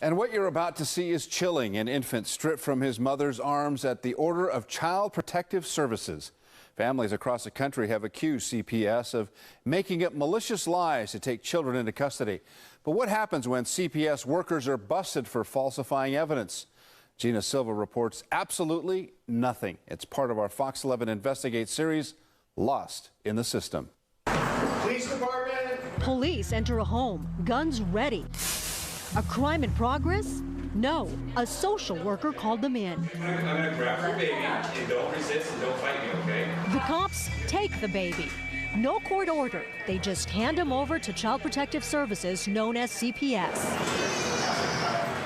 And what you're about to see is chilling. An infant stripped from his mother's arms at the order of Child Protective Services. Families across the country have accused CPS of making up malicious lies to take children into custody. But what happens when CPS workers are busted for falsifying evidence? Gina Silva reports absolutely nothing. It's part of our Fox 11 Investigate series, Lost in the System. Police department! Police enter a home, guns ready. A crime in progress? No, a social worker called them in. I'm gonna grab your baby and don't resist and don't fight me, okay? The cops take the baby. No court order. They just hand him over to Child Protective Services, known as CPS.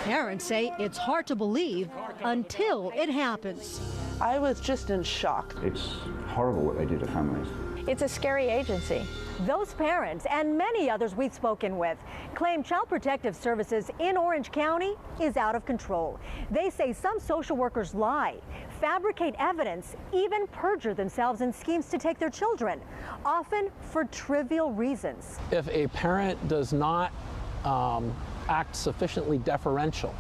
Parents say it's hard to believe until it happens. I was just in shock. It's horrible what they do to families. It's a scary agency. Those parents and many others we've spoken with claim Child Protective Services in Orange County is out of control. They say some social workers lie, fabricate evidence, even perjure themselves in schemes to take their children, often for trivial reasons. If a parent does not act sufficiently deferential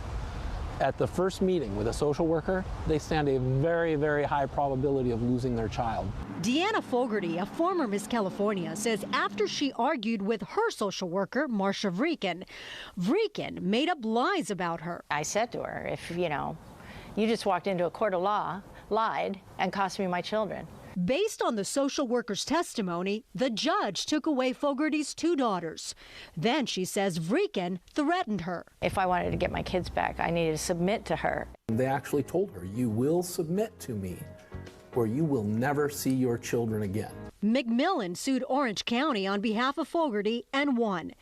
at the first meeting with a social worker, they stand a very, very high probability of losing their child. Deanna Fogarty, a former Miss California, says after she argued with her social worker, Marcia Vrieken made up lies about her. I said to her, if you just walked into a court of law, lied, and cost me my children. Based on the social worker's testimony, the judge took away Fogarty's 2 daughters. Then she says Vrieken threatened her. If I wanted to get my kids back, I needed to submit to her. They actually told her, you will submit to me or you will never see your children again. McMillan sued Orange County on behalf of Fogarty and won.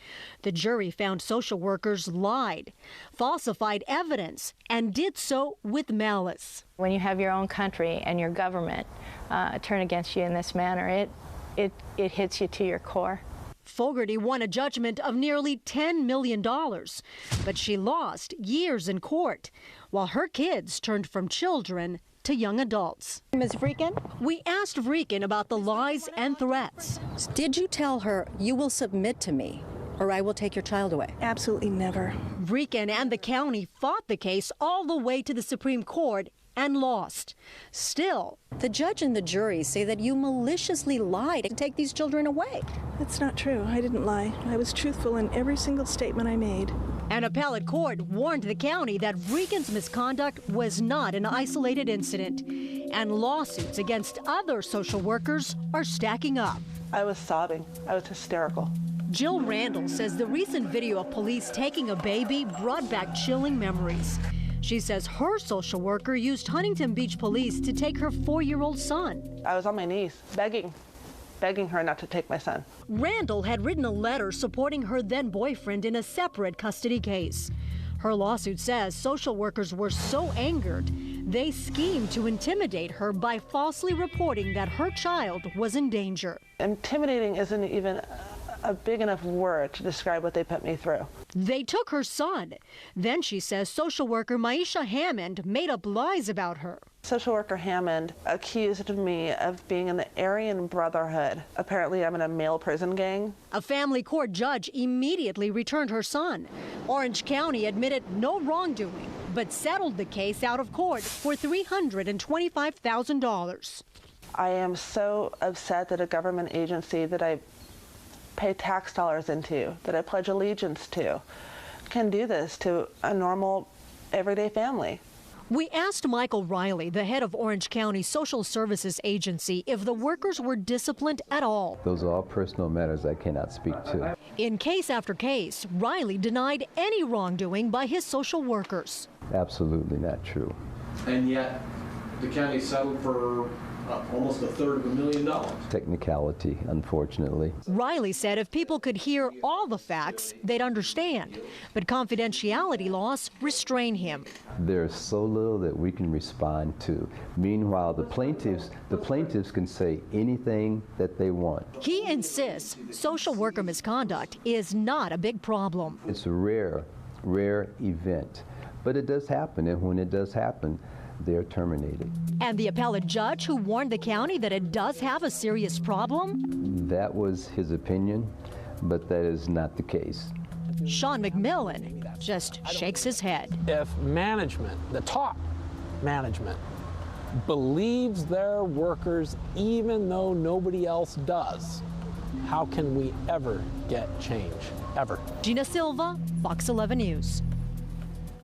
The jury found social workers lied, falsified evidence, and did so with malice. When you have your own country and your government turn against you in this manner, it hits you to your core. Fogarty won a judgment of nearly $10 million, but she lost years in court, while her kids turned from children to young adults. Ms. Vrieken? We asked Vrieken about the lies and threats. Did you tell her, you will submit to me, or I will take your child away? Absolutely never. Vrieken and the county fought the case all the way to the Supreme Court and lost. Still, the judge and the jury say that you maliciously lied to take these children away. That's not true. I didn't lie. I was truthful in every single statement I made. An appellate court warned the county that Vrieken's misconduct was not an isolated incident, and lawsuits against other social workers are stacking up. I was sobbing. I was hysterical. Jill Randall says the recent video of police taking a baby brought back chilling memories. She says her social worker used Huntington Beach police to take her 4-year-old son. I was on my knees, begging her not to take my son. Randall had written a letter supporting her then boyfriend in a separate custody case. Her lawsuit says social workers were so angered, they schemed to intimidate her by falsely reporting that her child was in danger. Intimidating isn't even a big enough word to describe what they put me through. They took her son. Then she says social worker Maisha Hammond made up lies about her. Social worker Hammond accused me of being in the Aryan Brotherhood. Apparently I'm in a male prison gang. A family court judge immediately returned her son. Orange County admitted no wrongdoing, but settled the case out of court for $325,000. I am so upset that a government agency that I pay tax dollars into, that I pledge allegiance to, can do this to a normal, everyday family. We asked Michael Riley, the head of Orange County Social Services Agency, if the workers were disciplined at all. Those are all personal matters I cannot speak to. In case after case, Riley denied any wrongdoing by his social workers. Absolutely not true. And yet, the county settled for almost $250,000. Technicality, unfortunately. Riley said if people could hear all the facts, they'd understand. But confidentiality laws restrain him. There's so little that we can respond to. Meanwhile, the plaintiffs can say anything that they want. He insists social worker misconduct is not a big problem. It's a rare event. But it does happen, and when it does happen, they're terminated. And the appellate judge who warned the county that it does have a serious problem? That was his opinion, but that is not the case. Sean McMillan, just shakes his head. If management, the top management, believes their workers even though nobody else does, how can we ever get change? Ever. Gina Silva, Fox 11 News.